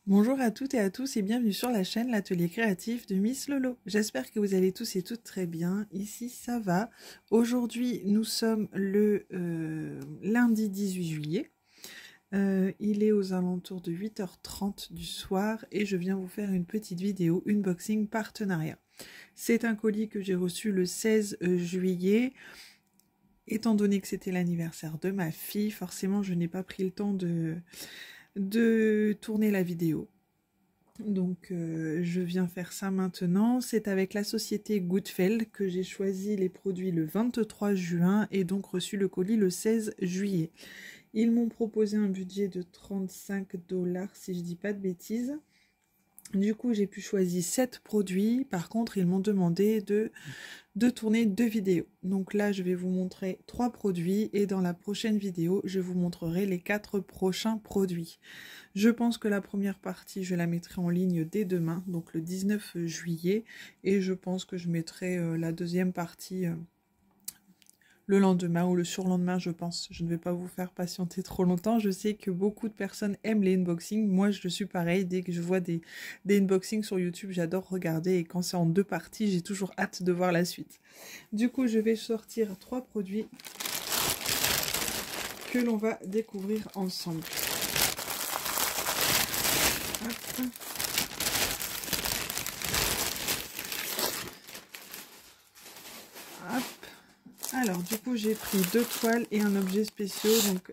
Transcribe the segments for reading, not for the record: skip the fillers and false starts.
Bonjour à toutes et à tous et bienvenue sur la chaîne L'Atelier Créatif de Miss Lolo. J'espère que vous allez tous et toutes très bien. Ici ça va. Aujourd'hui nous sommes le lundi 18 juillet. Il est aux alentours de 8h30 du soir et je viens vous faire une petite vidéo unboxing partenariat. C'est un colis que j'ai reçu le 16 juillet. Étant donné que c'était l'anniversaire de ma fille, forcément je n'ai pas pris le temps de tourner la vidéo. Donc je viens faire ça maintenant. C'est avec la société Goodfell que j'ai choisi les produits le 23 juin et donc reçu le colis le 16 juillet. Ils m'ont proposé un budget de 35 $ si je dis pas de bêtises. Du coup j'ai pu choisir 7 produits. Par contre ils m'ont demandé de tourner 2 vidéos. Donc là je vais vous montrer 3 produits et dans la prochaine vidéo je vous montrerai les 4 prochains produits. Je pense que la première partie je la mettrai en ligne dès demain, donc le 19 juillet, et je pense que je mettrai la deuxième partie le lendemain ou le surlendemain, je pense. Je ne vais pas vous faire patienter trop longtemps. Je sais que beaucoup de personnes aiment les unboxings. Moi, je suis pareil. Dès que je vois des unboxings sur YouTube, j'adore regarder. Et quand c'est en 2 parties, j'ai toujours hâte de voir la suite. Du coup, je vais sortir 3 produits que l'on va découvrir ensemble. Hop. Hop. Alors, du coup, j'ai pris 2 toiles et un objet spéciaux. Donc,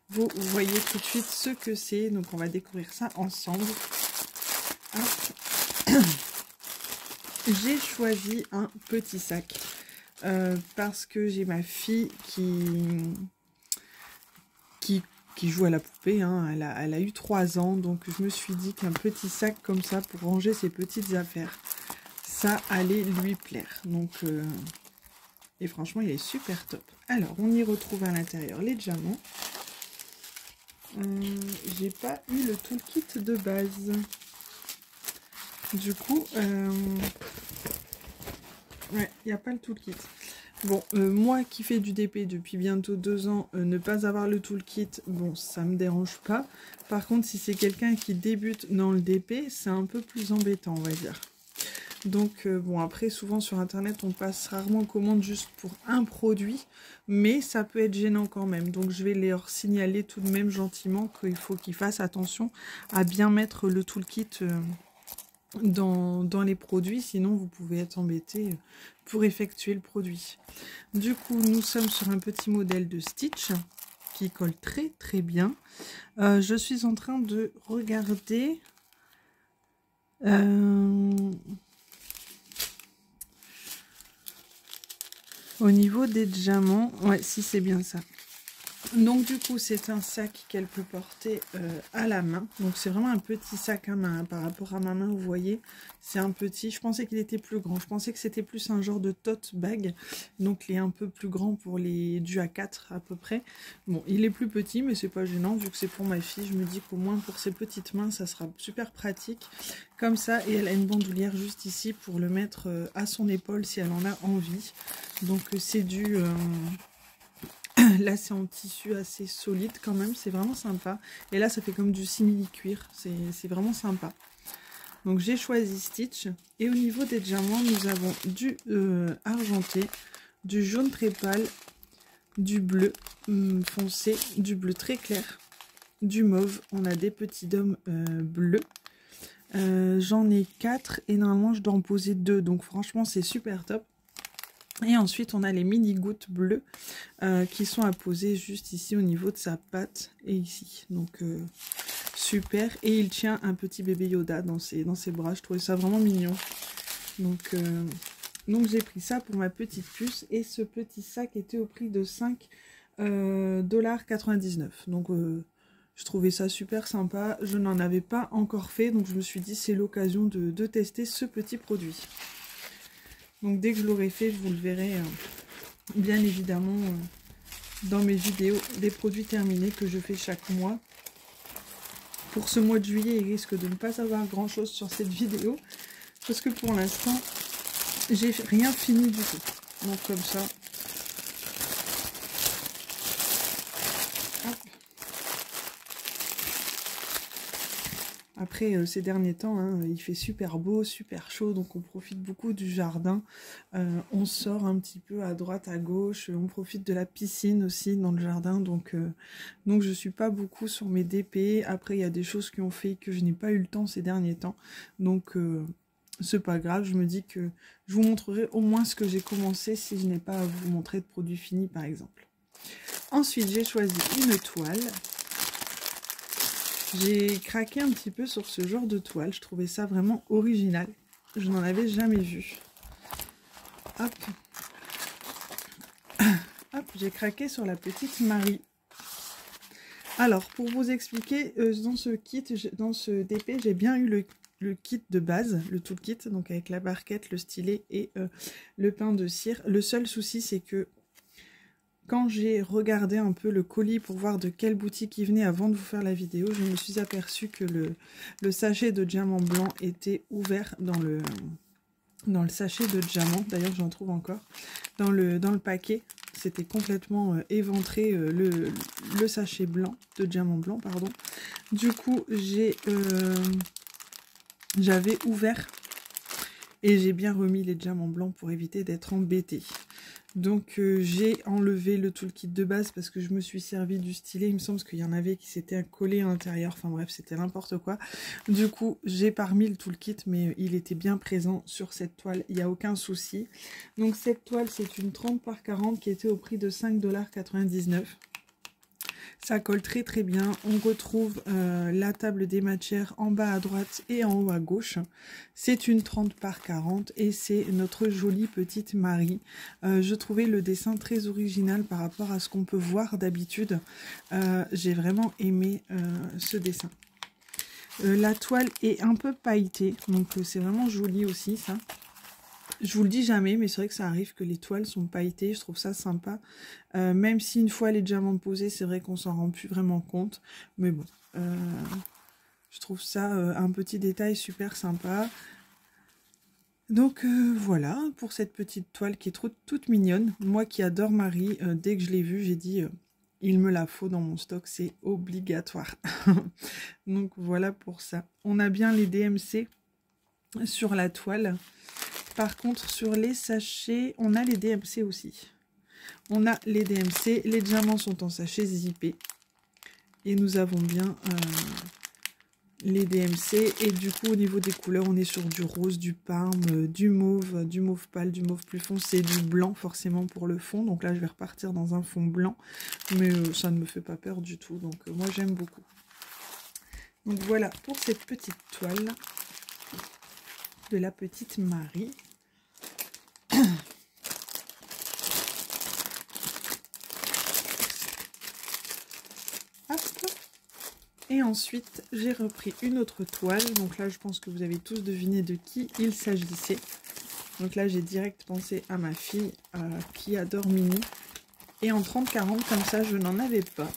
vous voyez tout de suite ce que c'est. Donc, on va découvrir ça ensemble. J'ai choisi un petit sac parce que j'ai ma fille qui joue à la poupée. Hein. Elle a eu 3 ans. Donc, je me suis dit qu'un petit sac comme ça pour ranger ses petites affaires, ça allait lui plaire. Donc... et franchement, il est super top. Alors, on y retrouve à l'intérieur les diamants. J'ai pas eu le toolkit de base. Du coup, ouais, il n'y a pas le toolkit. Bon, moi qui fais du DP depuis bientôt 2 ans, ne pas avoir le toolkit, bon, ça me dérange pas. Par contre, si c'est quelqu'un qui débute dans le DP, c'est un peu plus embêtant, on va dire. Donc bon, après souvent sur internet on passe rarement commande juste pour un produit, mais ça peut être gênant quand même. Donc je vais leur signaler tout de même gentiment qu'il faut qu'ils fassent attention à bien mettre le toolkit dans les produits, sinon vous pouvez être embêté pour effectuer le produit. Du coup nous sommes sur un petit modèle de Stitch qui colle très très bien. Je suis en train de regarder... au niveau des diamants, ouais, si c'est bien ça. Donc du coup, c'est un sac qu'elle peut porter à la main. Donc c'est vraiment un petit sac à main. Hein, par rapport à ma main, vous voyez, c'est un petit. Je pensais qu'il était plus grand. Je pensais que c'était plus un genre de tote bag. Donc il est un peu plus grand pour les du A4 à peu près. Bon, il est plus petit, mais c'est pas gênant vu que c'est pour ma fille. Je me dis qu'au moins pour ses petites mains, ça sera super pratique. Comme ça, et elle a une bandoulière juste ici pour le mettre à son épaule si elle en a envie. Donc c'est du... là c'est en tissu assez solide quand même, c'est vraiment sympa. Et là ça fait comme du simili-cuir, c'est vraiment sympa. Donc j'ai choisi Stitch. Et au niveau des diamants, nous avons du argenté, du jaune très pâle, du bleu foncé, du bleu très clair, du mauve. On a des petits dômes bleus. J'en ai 4 et normalement je dois en poser 2. Donc franchement c'est super top. Et ensuite, on a les mini gouttes bleues qui sont à poser juste ici au niveau de sa patte et ici. Donc, super. Et il tient un petit bébé Yoda dans ses bras. Je trouvais ça vraiment mignon. Donc j'ai pris ça pour ma petite puce. Et ce petit sac était au prix de 5,99 $. Donc, je trouvais ça super sympa. Je n'en avais pas encore fait. Donc, je me suis dit, c'est l'occasion de tester ce petit produit. Donc dès que je l'aurai fait, je vous le verrai bien évidemment dans mes vidéos des produits terminés que je fais chaque mois. Pour ce mois de juillet, il risque de ne pas avoir grand chose sur cette vidéo parce que pour l'instant, j'ai rien fini du tout. Donc comme ça. Hop. Après, ces derniers temps, hein, il fait super beau, super chaud, donc on profite beaucoup du jardin. On sort un petit peu à droite, à gauche, on profite de la piscine aussi dans le jardin, donc je suis pas beaucoup sur mes DP. Après, il y a des choses qui ont fait que je n'ai pas eu le temps ces derniers temps, donc c'est pas grave, je me dis que je vous montrerai au moins ce que j'ai commencé si je n'ai pas à vous montrer de produits finis par exemple. Ensuite, j'ai choisi une toile. J'ai craqué un petit peu sur ce genre de toile, je trouvais ça vraiment original. Je n'en avais jamais vu. Hop. Hop, j'ai craqué sur la petite Marie. Alors, pour vous expliquer, dans ce DP, j'ai bien eu le kit de base, le toolkit, donc avec la barquette, le stylet et le pain de cire. Le seul souci, c'est que quand j'ai regardé un peu le colis pour voir de quelle boutique il venait avant de vous faire la vidéo, je me suis aperçue que le sachet de diamant blanc était ouvert dans le sachet de diamant. D'ailleurs, j'en trouve encore. Dans le paquet, c'était complètement éventré le sachet blanc, de diamant blanc, pardon. Du coup, j'avais ouvert et j'ai bien remis les diamants blancs pour éviter d'être embêtée. Donc j'ai enlevé le toolkit de base parce que je me suis servi du stylet. Il me semble qu'il y en avait qui s'étaient collés à l'intérieur. Enfin bref, c'était n'importe quoi. Du coup, j'ai pas remis le toolkit, mais il était bien présent sur cette toile. Il n'y a aucun souci. Donc cette toile, c'est une 30 par 40 qui était au prix de 5,99 $. Ça colle très très bien. On retrouve la table des matières en bas à droite et en haut à gauche. C'est une 30 par 40 et c'est notre jolie petite Marie. Je trouvais le dessin très original par rapport à ce qu'on peut voir d'habitude. J'ai vraiment aimé ce dessin. La toile est un peu pailletée, donc c'est vraiment joli aussi ça. Je vous le dis jamais, mais c'est vrai que ça arrive que les toiles sont pailletées, je trouve ça sympa. Même si une fois les diamants posés, c'est vrai qu'on s'en rend plus vraiment compte. Mais bon, je trouve ça un petit détail super sympa. Donc voilà, pour cette petite toile qui est toute mignonne. Moi qui adore Marie, dès que je l'ai vue, j'ai dit, il me la faut dans mon stock, c'est obligatoire. Donc voilà pour ça. On a bien les DMC sur la toile. Par contre, sur les sachets, on a les DMC aussi. On a les DMC, les diamants sont en sachet zippé. Et nous avons bien les DMC. Et du coup, au niveau des couleurs, on est sur du rose, du parme, du mauve pâle, du mauve plus foncé, du blanc forcément pour le fond. Donc là, je vais repartir dans un fond blanc. Mais ça ne me fait pas peur du tout. Donc moi, j'aime beaucoup. Donc voilà pour cette petite toile de la petite Marie. Et ensuite, j'ai repris une autre toile. Donc là, je pense que vous avez tous deviné de qui il s'agissait. Donc là, j'ai direct pensé à ma fille qui adore Mini. Et en 30-40, comme ça, je n'en avais pas.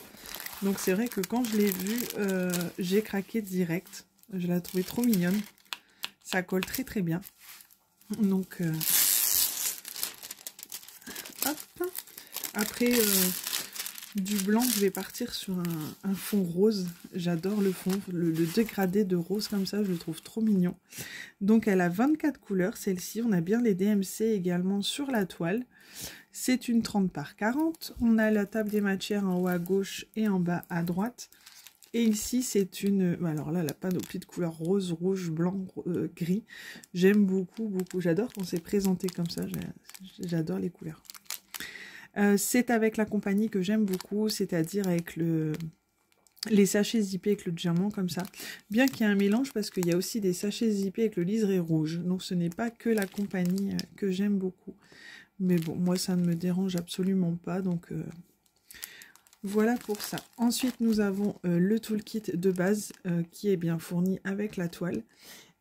Donc c'est vrai que quand je l'ai vue, j'ai craqué direct. Je la trouvais trop mignonne. Ça colle très très bien. Donc, hop. Après... du blanc, je vais partir sur un fond rose. J'adore le fond, le dégradé de rose comme ça, je le trouve trop mignon. Donc elle a 24 couleurs, celle-ci. On a bien les DMC également sur la toile. C'est une 30 par 40. On a la table des matières en haut à gauche et en bas à droite. Et ici, c'est une... Alors là, la panoplie de couleurs rose, rouge, blanc, gris. J'aime beaucoup, beaucoup. J'adore quand c'est présenté comme ça. J'adore les couleurs. C'est avec la compagnie que j'aime beaucoup, c'est-à-dire avec les sachets zippés avec le diamant comme ça. Bien qu'il y ait un mélange parce qu'il y a aussi des sachets zippés avec le liseré rouge. Donc ce n'est pas que la compagnie que j'aime beaucoup. Mais bon, moi ça ne me dérange absolument pas. Donc voilà pour ça. Ensuite nous avons le toolkit de base qui est bien fourni avec la toile.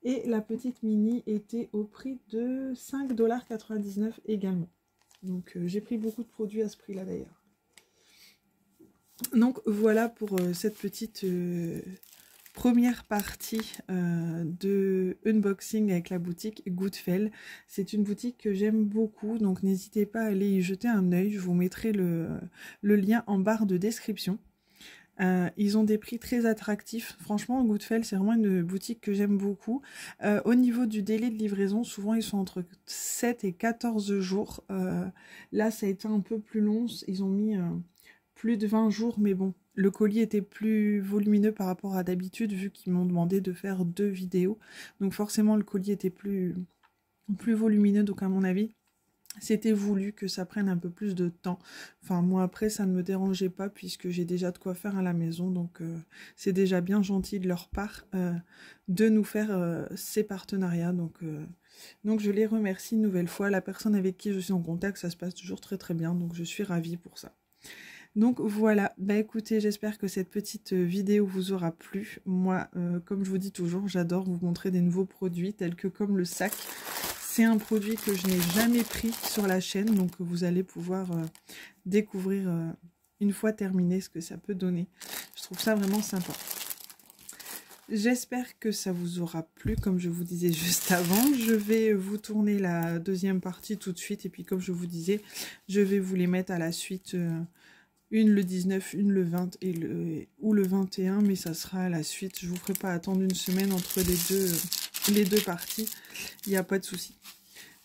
Et la petite Mini était au prix de 5,99 $ également. Donc j'ai pris beaucoup de produits à ce prix là d'ailleurs. Donc voilà pour cette petite première partie de unboxing avec la boutique Goodfell. C'est une boutique que j'aime beaucoup, donc n'hésitez pas à aller y jeter un œil. Je vous mettrai le lien en barre de description. Ils ont des prix très attractifs. Franchement, Goodfellow, c'est vraiment une boutique que j'aime beaucoup. Au niveau du délai de livraison, souvent ils sont entre 7 et 14 jours. Là, ça a été un peu plus long. Ils ont mis plus de 20 jours, mais bon, le colis était plus volumineux par rapport à d'habitude, vu qu'ils m'ont demandé de faire 2 vidéos. Donc forcément, le colis était plus volumineux, donc à mon avis, c'était voulu que ça prenne un peu plus de temps. Enfin, moi, après, ça ne me dérangeait pas puisque j'ai déjà de quoi faire à la maison. Donc, c'est déjà bien gentil de leur part de nous faire ces partenariats. Donc, je les remercie une nouvelle fois. La personne avec qui je suis en contact, ça se passe toujours très très bien. Donc, je suis ravie pour ça. Donc voilà, bah écoutez, j'espère que cette petite vidéo vous aura plu. Moi, comme je vous dis toujours, j'adore vous montrer des nouveaux produits tels que comme le sac. C'est un produit que je n'ai jamais pris sur la chaîne, donc vous allez pouvoir découvrir une fois terminé ce que ça peut donner. Je trouve ça vraiment sympa. J'espère que ça vous aura plu, comme je vous disais juste avant. Je vais vous tourner la deuxième partie tout de suite, et puis comme je vous disais, je vais vous les mettre à la suite, une le 19, une le 20 ou le 21, mais ça sera à la suite. Je ne vous ferai pas attendre une semaine entre les deux parties, il n'y a pas de souci.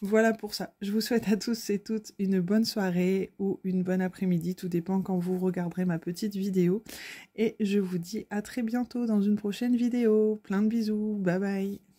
Voilà pour ça. Je vous souhaite à tous et toutes une bonne soirée ou une bonne après-midi. Tout dépend quand vous regarderez ma petite vidéo. Et je vous dis à très bientôt dans une prochaine vidéo. Plein de bisous. Bye bye.